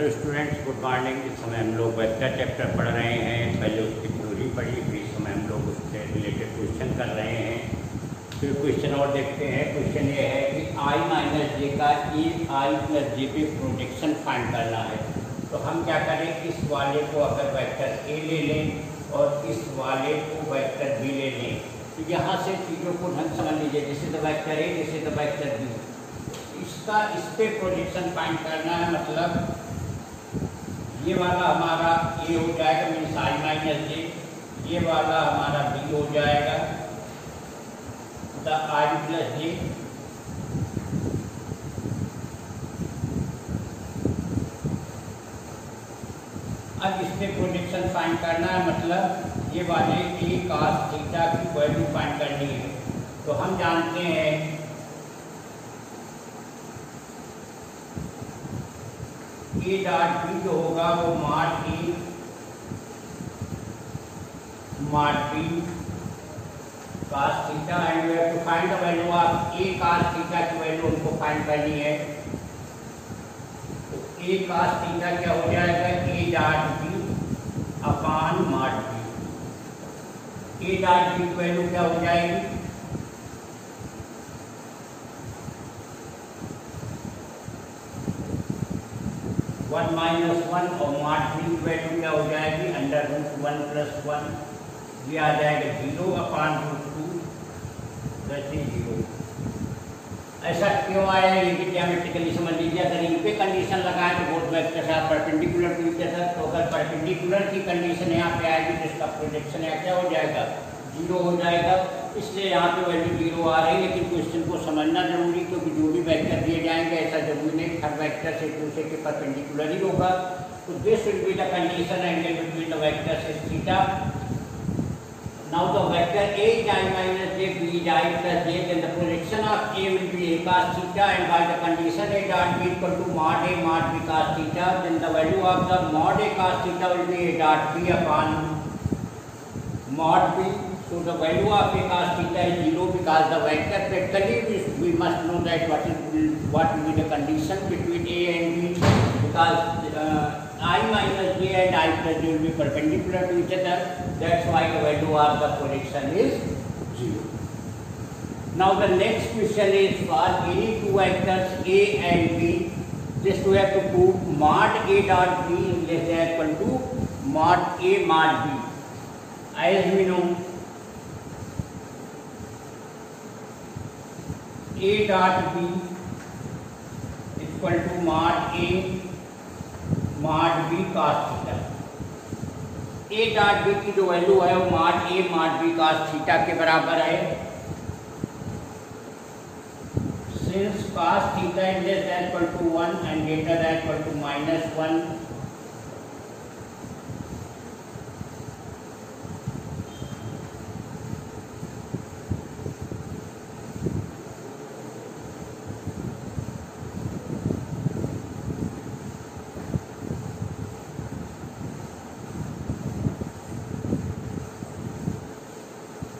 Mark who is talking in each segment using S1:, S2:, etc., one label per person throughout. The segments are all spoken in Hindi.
S1: Hello students, good morning. इस समय हम लोग वेक्टर चैप्टर पढ़ रहे हैं। पहले उसकी थ्योरी पढ़ी, फिर इस समय हम लोग उससे रिलेटेड क्वेश्चन कर रहे हैं। फिर क्वेश्चन और देखते हैं। क्वेश्चन ये है कि आई माइनस जे का ए आई प्लस जे पे प्रोजेक्शन फाइंड करना है। तो हम क्या करें, इस वाले को अगर वेक्टर ए ले लें और इस वाले को वेक्टर बी ले लें, तो यहाँ से चीज़ों को ढंग समझ लीजिए। जैसे तो वेक्टर ए, जैसे तो वेक्टर बी, इसका इस पे प्रोजेक्शन फाइंड करना है। मतलब ये वाला हमारा ए हो जाएगा, मीन्स आई माइनस जे। ये वाला हमारा बी हो जाएगा, द आई प्लस जे। अब इस पे प्रोजेक्शन फाइंड करना है, मतलब ये वाले ए cos थीटा की वैल्यू फाइंड करनी है। तो हम जानते हैं ए डॉट बी जो होगा वो mod a mod b cos theta, and we have to find the value of a cos theta की वैल्यू हमको फाइंड करनी है। तो ए cos थीटा क्या हो जाएगा, a dot B upon mod b. A dot B की वैल्यू क्या हो जाएगी, वन माइनस वन, और मॉड बी की वैल्यू क्या हो जाएगी, under root one plus one. ये आ जाएगा 0 अपॉन रूट 2, दैट इज 0। ऐसा क्यों आया, ये भी ज्योमेट्रिकली समझ लीजिए। अगर इन पे कंडीशन लगाएं तो बोथ वेक्टर साथ परपेंडिकुलर टू ईच अदर, तो अगर परपेंडिकुलर की कंडीशन यहाँ पे आएगी तो इसका प्रोजेक्शन यहाँ क्या हो जाएगा, 0 हो जाएगा। इसलिए यहाँ पे वैल्यू 0 आ रही है। लेकिन क्वेश्चन को समझना जरूरी, क्योंकि जो भी वेक्टर दिए जाएंगे ऐसा जरूरी नहीं हर वेक्टर से दूसरे के परपेंडिकुलर ही होगा। तो this will be the condition angle between the vectors is theta. Now the vector A is I minus J, B is I plus J, then the projection of A will be A cos theta, and by the condition A dot B equal to mod A mod B cos theta, then the value of the mod A cos theta will be A dot B upon mod B. So the value of A cos theta is 0 because the vector practically we must know that what will be the condition between A and B, because I minus J and I plus J will be perpendicular to each other. That's why the value of the projection is 0. Now the next question is for any two vectors A and B. This we have to prove mod A dot B is less than equal to mod A mod B. As we know, A dot B is equal to mod A mod B cos theta. A dot B की जो वैल्यू है वो mod A mod B cos theta के बराबर है। Since cos theta is less than equal to 1 and greater than equal to -1,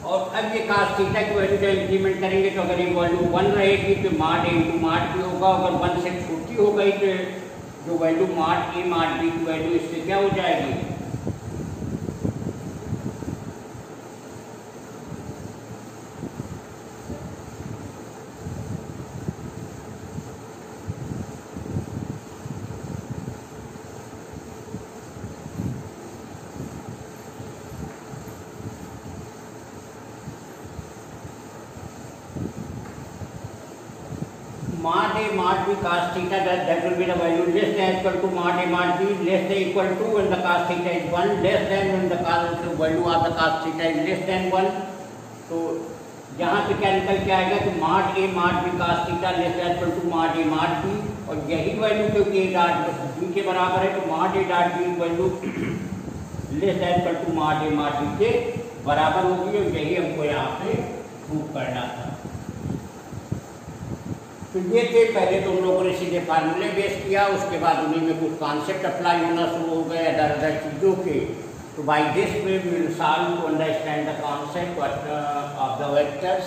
S1: और अब ये cos थीटा की वैल्यू जब इंक्रीमेंट करेंगे तो अगर ये वैल्यू 1 रहेगी तो mod A into mod B होगा। अगर 1 से छोटी हो गई तो जो value mod A mod B की वैल्यू इससे क्या हो जाएगी, mod A mod B cos theta, that will be the value less than equal to mod A mod B, less than equal to when the cos theta is 1, less than when the value of the cos theta is less than 1. तो यहाँ पे क्या निकल के आएगा कि mod A mod B cos theta less than equal to mod A mod B, और यही वैल्यू क्योंकि A डॉट B के बराबर है तो mod A dot B value less than equal to mod A mod B के बराबर होगी, और यही हमको यहाँ पे प्रूव करना था। तो ये थे, पहले तो उन लोगों ने सीधे फार्मूले बेस किया, उसके बाद उन्हीं में कुछ कॉन्सेप्ट अप्लाई होना शुरू हो गए अदर चीज़ों के। तो by this way we will solve to understand the concept of the vectors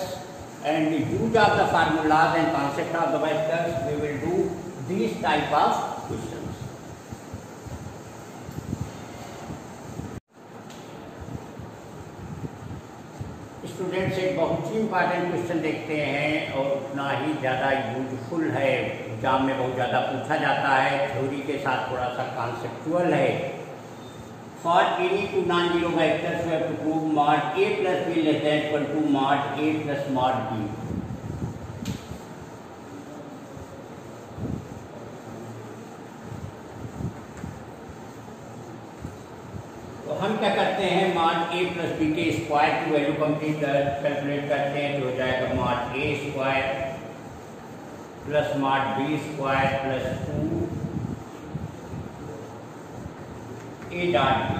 S1: and use of the formulas and concept of the vectors, we will do these type of questions. Students एक बहुत ही इंपॉर्टेंट क्वेश्चन देखते हैं और उतना ही ज़्यादा यूजफुल है, एग्जाम में बहुत ज़्यादा पूछा जाता है, थ्योरी के साथ थोड़ा सा कॉन्सेप्चुअल है। For any two non zero vectors we have to prove mod a plus b less than equal to mod a plus mod b. हम क्या करते हैं, मॉड ए प्लस बी के स्क्वायर की वैल्यू कंप्लीट कैलकुलेट करते हैं, तो हो जाएगा mod a square plus mod b square plus 2 a dot b.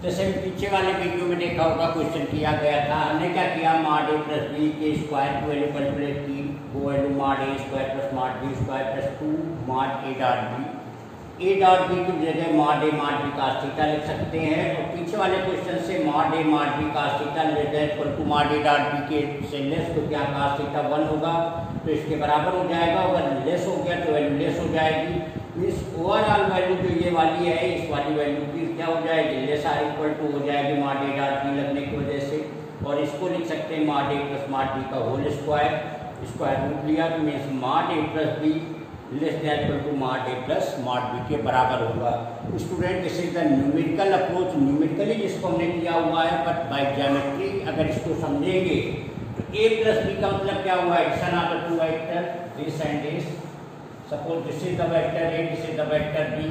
S1: जैसे पीछे वाले वीडियो में देखा होगा, क्वेश्चन किया गया था, हमने क्या किया, मॉड ए प्लस बी के स्क्वायर की वैल्यू कैलकुलेट की, वो value mod a square plus mod b square plus 2 mod a dot b. A dot B की जगह mod a mod b cos theta लिख सकते हैं, और पीछे वाले क्वेश्चन से mod a mod b cos theta less than equal to mod a dot b के से लेस, तो क्या cos थीटा 1 होगा, तो इसके बराबर हो जाएगा। अगर लेस हो गया तो वैल्यू लेस हो जाएगी। इस ओवरऑल वैल्यू जो ये वाली है, इस वाली वैल्यू की क्या हो जाएगी, लेस आर इक्वल टू हो जाएगी मॉड ए डॉट बी लगने की वजह से, और इसको लिख सकते हैं mod a plus mod b का होल स्क्वायर, स्क्वायर रूट लिया तो means mod a plus b less than equal to mod a plus mod B के बराबर होगा। Student this is the numerical approach, numerically जिसको हमने किया हुआ है, बट बाय ज्योमेट्री अगर इसको समझेंगे तो ए प्लस बी का मतलब क्या हुआ, addition of the two vector this and this. Suppose this is the vector A, this is the vector B.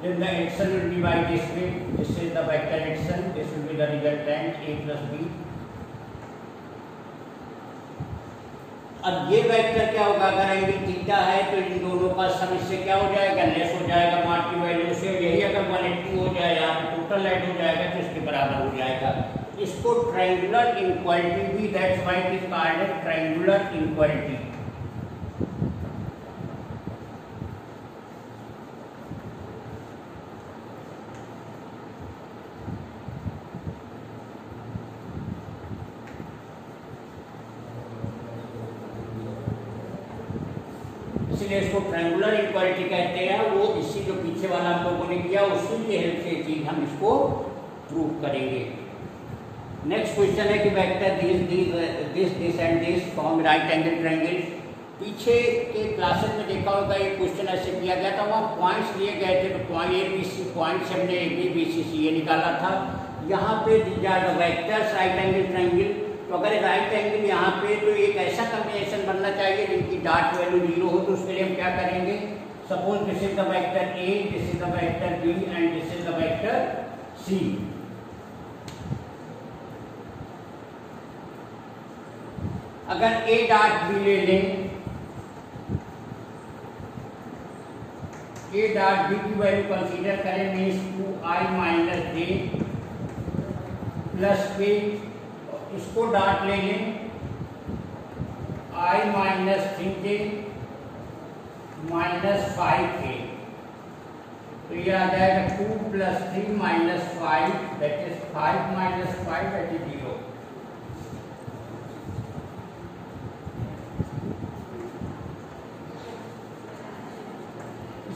S1: Then the addition will be by this way. This is the vector addition. This will be the resultant A plus B. अब ये वेक्टर क्या होगा, अगर एंगल थीटा है तो इन दोनों का सम इससे क्या हो जाएगा, लेस हो जाएगा मॉड की वैल्यू से। यही अगर 180 हो जाए, यहाँ पे टोटल ऐड हो जाएगा तो इसके बराबर हो जाएगा। इसको ट्रायंगुलर इनक्वालिटी भी, that's why it is called triangular inequality. इसलिए इसको ट्रायंगुलर इक्वालिटी कहते हैं। वो इसी जो पीछे वाला हम लोगों ने किया उसी की हेल्प से चीज हम इसको प्रूव करेंगे। नेक्स्ट क्वेश्चन है कि vector this and this form right angle triangle. पीछे के क्लासेस में देखा होगा एक क्वेश्चन ऐसे किया गया था, वहाँ पॉइंट्स लिए गए थे, तो point a b c point से हमने ए बी बी सी सी ये निकाला था। यहाँ पे these are the vectors right angle triangle. तो अगर राइट एंगल यहाँ पे तो एक ऐसा कॉम्बिनेशन बनना चाहिए जिनकी डॉट वैल्यू 0 हो, तो उसके लिए हम क्या करेंगे, suppose this is the vector A, this is the vector B and this is the vector C. अगर ए डॉट बी ले लें, ए डॉट बी की वैल्यू कंसीडर करें, means 2i minus j plus k, इसको डॉट ले लें i minus 3j minus 5k, तो ये आ जाएगा 2 plus 3 minus 5 that is 5 minus 5 that is 0।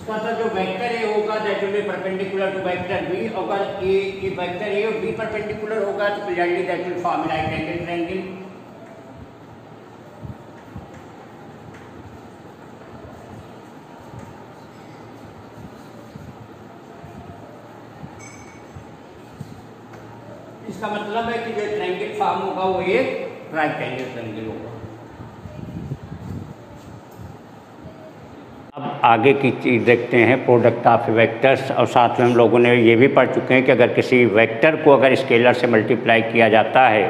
S1: इसका तो जो वेक्टर ए होगा that will be perpendicular to vector B, अगर ए वेक्टर ए और बी परपेंडिकुलर होगा तो clearly that will form right angle triangle. इसका मतलब है कि जो ट्रायंगल फॉर्म होगा वो एक राइट एंगल ट्रायंगल होगा। अब आगे की चीज़ देखते हैं, प्रोडक्ट ऑफ वेक्टर्स। और साथ में हम लोगों ने ये भी पढ़ चुके हैं कि अगर किसी वेक्टर को अगर स्केलर से मल्टीप्लाई किया जाता है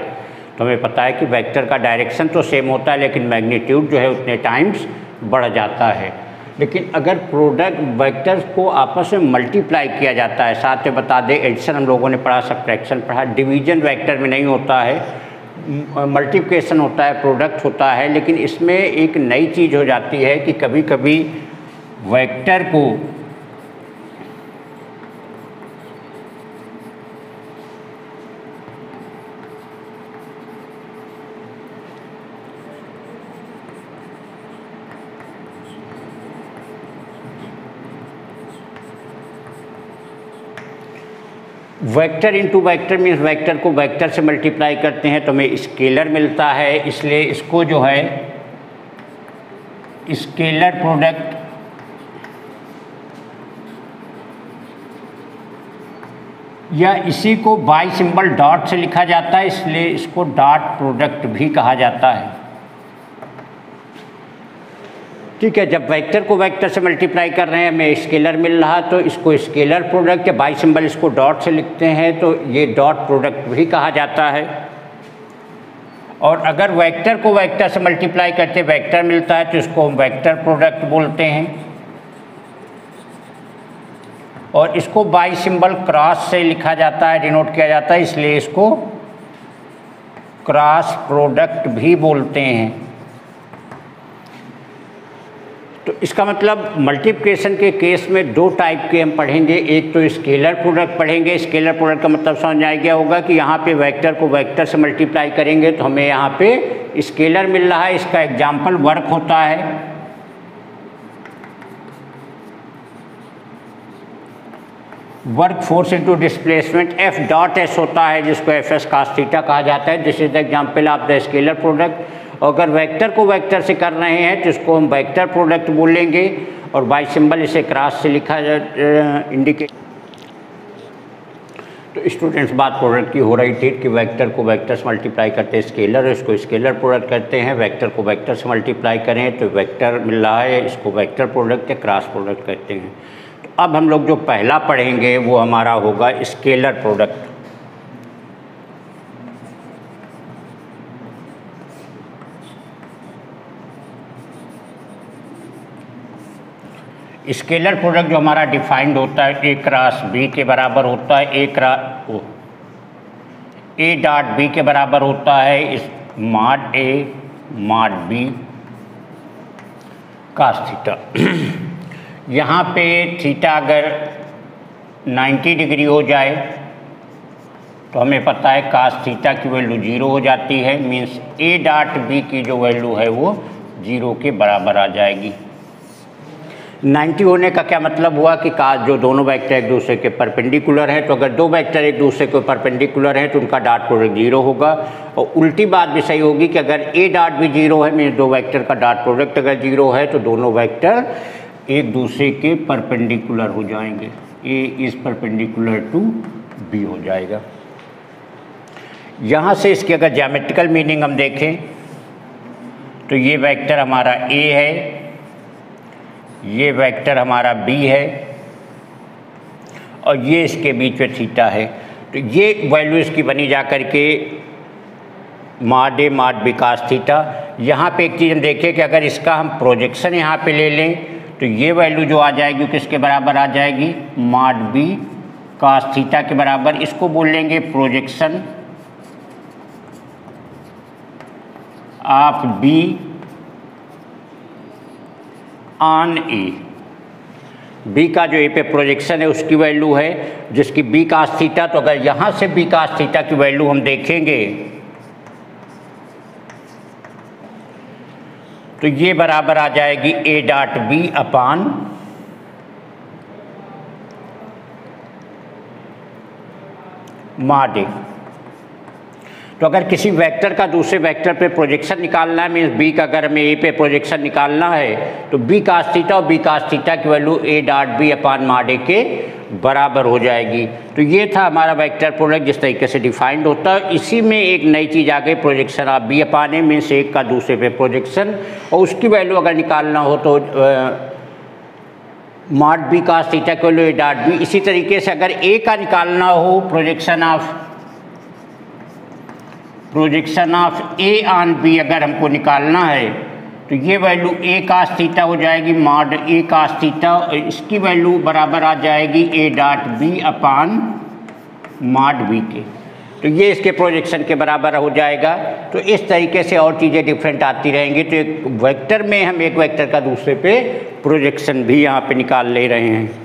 S1: तो हमें पता है कि वेक्टर का डायरेक्शन तो सेम होता है लेकिन मैग्नीट्यूड जो है उतने टाइम्स बढ़ जाता है। लेकिन अगर प्रोडक्ट वेक्टर्स को आपस में मल्टीप्लाई किया जाता है, साथ में बता दें एडिशन हम लोगों ने पढ़ा, सब्ट्रैक्शन पढ़ा, डिवीजन वेक्टर में नहीं होता है, मल्टीप्लिकेशन होता है, प्रोडक्ट होता है। लेकिन इसमें एक नई चीज़ हो जाती है कि कभी कभी वेक्टर को vector into vector means vector को वेक्टर से मल्टीप्लाई करते हैं तो हमें स्केलर मिलता है, इसलिए इसको जो है स्केलर प्रोडक्ट या इसी को बाई सिंबल डॉट से लिखा जाता है, इसलिए इसको डॉट प्रोडक्ट भी कहा जाता है। ठीक है, जब वेक्टर को वेक्टर से मल्टीप्लाई कर रहे हैं हमें स्केलर मिल रहा तो इसको स्केलर प्रोडक्ट या बाई सिंबल इसको डॉट से लिखते हैं तो ये डॉट प्रोडक्ट भी कहा जाता है। और अगर वेक्टर को वेक्टर से मल्टीप्लाई करते वेक्टर मिलता है तो इसको हम वेक्टर प्रोडक्ट बोलते हैं। और इसको बाई सिंबल क्रॉस से लिखा जाता है, डिनोट किया जाता है, इसलिए इसको क्रॉस प्रोडक्ट भी बोलते हैं। तो इसका मतलब मल्टीप्लिकेशन के केस में दो टाइप के हम पढ़ेंगे, एक तो स्केलर प्रोडक्ट पढ़ेंगे। स्केलर प्रोडक्ट का मतलब समझ आ गया होगा कि यहाँ पे वेक्टर को वेक्टर से मल्टीप्लाई करेंगे तो हमें यहाँ पे स्केलर मिल रहा है। इसका एग्जाम्पल वर्क होता है, work force into displacement, F dot S होता है जिसको एफ एस कास थीटा कहा जाता है। This is the example of the scalar product. अगर वेक्टर को वेक्टर से कर रहे हैं तो इसको हम वेक्टर प्रोडक्ट बोलेंगे और बाई सिंबल इसे क्रॉस से लिखा इंडिकेट। तो स्टूडेंट्स बात प्रोडक्ट की हो रही थी कि वेक्टर को वेक्टर से मल्टीप्लाई करते हैं स्केलर, इसको स्केलर प्रोडक्ट करते हैं। वेक्टर को वेक्टर से मल्टीप्लाई करें तो वेक्टर मिल रहा है, इसको वेक्टर प्रोडक्ट या क्रॉस प्रोडक्ट कहते हैं। तो अब हम लोग जो पहला पढ़ेंगे वो हमारा होगा स्केलर प्रोडक्ट। स्केलर प्रोडक्ट जो हमारा डिफाइंड होता है ए क्रॉस बी के बराबर होता है, ए डॉट बी के बराबर होता है इस mod a mod B cos theta. यहाँ पे थीटा अगर 90 डिग्री हो जाए तो हमें पता है कास थीटा की वैल्यू 0 हो जाती है, मीन्स ए डॉट बी की जो वैल्यू है वो 0 के बराबर आ जाएगी। 90 होने का क्या मतलब हुआ कि काश जो दोनों वेक्टर एक दूसरे के परपेंडिकुलर हैं, तो अगर दो वेक्टर एक दूसरे के परपेंडिकुलर हैं तो उनका डॉट प्रोडक्ट 0 होगा। और उल्टी बात भी सही होगी कि अगर ए डॉट भी 0 है, मीन्स दो वेक्टर का डॉट प्रोडक्ट अगर 0 है तो दोनों वेक्टर एक दूसरे के परपेंडिकुलर हो जाएंगे, ए इज परपेंडिकुलर टू बी हो जाएगा। यहाँ से इसकी अगर ज्योमेट्रिकल मीनिंग हम देखें तो ये वेक्टर हमारा ए है, ये वेक्टर हमारा बी है और ये इसके बीच में थीटा है। तो ये वैल्यू इसकी बनी जा कर के mod a mod B cos theta. यहाँ पे एक चीज़ हम देखें कि अगर इसका हम प्रोजेक्शन यहाँ पे ले लें तो ये वैल्यू जो आ जाएगी किसके बराबर आ जाएगी, मॉड बी कास थीटा के बराबर। इसको बोल लेंगे projection of B on A. B का जो ए पे प्रोजेक्शन है उसकी वैल्यू है जिसकी बी कास थीटा। तो अगर यहाँ से बी कास थीटा की वैल्यू हम देखेंगे तो ये बराबर आ जाएगी A dot B upon mod A. तो अगर किसी वेक्टर का दूसरे वेक्टर पे प्रोजेक्शन निकालना है, मीन्स बी का अगर हमें ए पे प्रोजेक्शन निकालना है तो बी कास थीटा और बी कास थीटा की value A dot B upon mod A के बराबर हो जाएगी। तो ये था हमारा वेक्टर प्रोडक्ट जिस तरीके से डिफाइंड होता है। इसी में एक नई चीज़ आ गई, projection of B upon A, means एक का दूसरे पे प्रोजेक्शन, और उसकी वैल्यू अगर निकालना हो तो मॉड बी कास थीटा की वैल्यू ए डॉट बी। इसी तरीके से अगर ए का निकालना हो projection of A on B अगर हमको निकालना है तो ये वैल्यू ए कास थीटा हो जाएगी मॉड ए कास थीटा, और इसकी वैल्यू बराबर आ जाएगी A dot B upon mod B के। तो ये इसके प्रोजेक्शन के बराबर हो जाएगा। तो इस तरीके से और चीज़ें डिफरेंट आती रहेंगी। तो एक वेक्टर में हम एक वेक्टर का दूसरे पे प्रोजेक्शन भी यहाँ पे निकाल ले रहे हैं।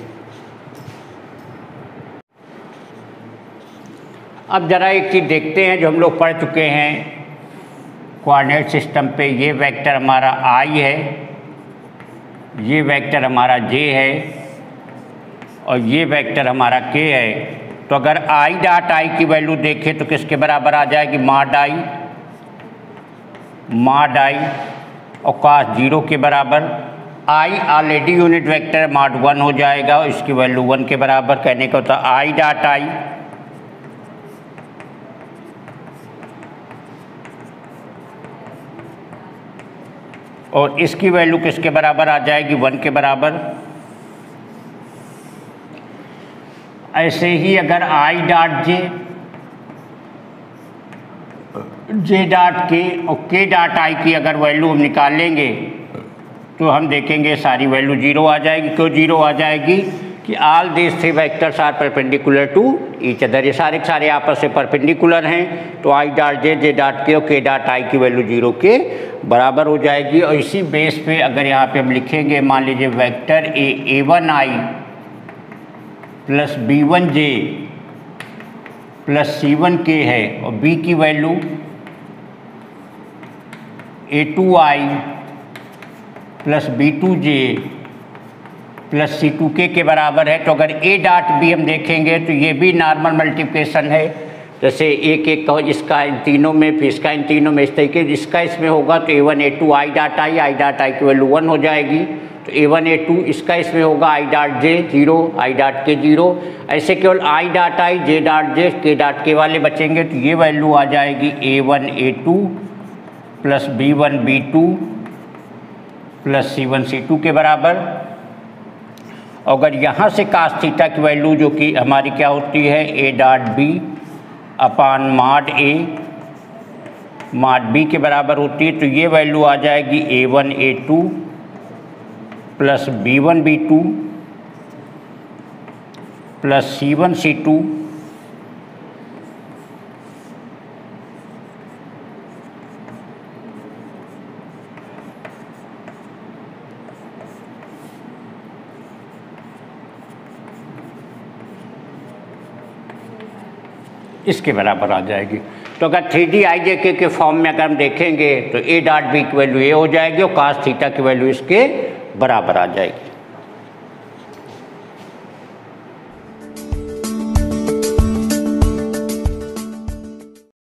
S1: अब ज़रा एक चीज़ देखते हैं जो हम लोग पढ़ चुके हैं कोऑर्डिनेट सिस्टम पे। ये वेक्टर हमारा आई है, ये वेक्टर हमारा जे है और ये वेक्टर हमारा के है। तो अगर आई डॉट आई की वैल्यू देखें तो किसके बराबर आ जाएगी, मॉड आई और cos 0 के बराबर। I already unit vector mod 1 हो जाएगा और इसकी वैल्यू 1 के बराबर। कहने का होता है आई डॉट आई और इसकी वैल्यू किसके बराबर आ जाएगी, 1 के बराबर। ऐसे ही अगर आई डॉट जे डॉट के और के डॉट आई की अगर वैल्यू हम निकालेंगे तो हम देखेंगे सारी वैल्यू 0 आ जाएगी। क्यों 0 आ जाएगी कि all these three vectors are perpendicular to each other. ये सारे के सारे आपस से परपेंडिकुलर हैं। तो आई डॉट जे डॉट के और के डॉट आई की वैल्यू 0 के बराबर हो जाएगी। और इसी बेस पे अगर यहाँ पे हम लिखेंगे, मान लीजिए वेक्टर a1 आई प्लस b1 जे प्लस c1 के है और b की वैल्यू a2 आई प्लस b2 जे प्लस c2 के बराबर है। तो अगर a डॉट b हम देखेंगे तो ये भी नॉर्मल मल्टीप्लिकेशन है। जैसे एक एक का इसका इन तीनों में, फिर इसका इन तीनों में, इस तरीके जिसका इसमें होगा तो a1 a2 I dot I की वैल्यू 1 हो जाएगी। तो a1 a2 इसका इसमें होगा I dot J 0 I dot के 0। ऐसे केवल I dot I J dot J के डॉट के वाले बचेंगे। तो ये वैल्यू आ जाएगी a1 a2 plus b1 b2 plus c1 c2 के बराबर। अगर यहाँ से कास थीटा की वैल्यू जो कि हमारी क्या होती है, A dot B upon mod B के बराबर होती है। तो ये वैल्यू आ जाएगी a1 a2 plus b1 b2 plus c1 c2 इसके बराबर आ जाएगी। तो अगर 3D IJK के फॉर्म में अगर हम देखेंगे तो ए डॉट बी की वैल्यू ए हो जाएगी और कास थीटा की वैल्यू इसके बराबर आ जाएगी।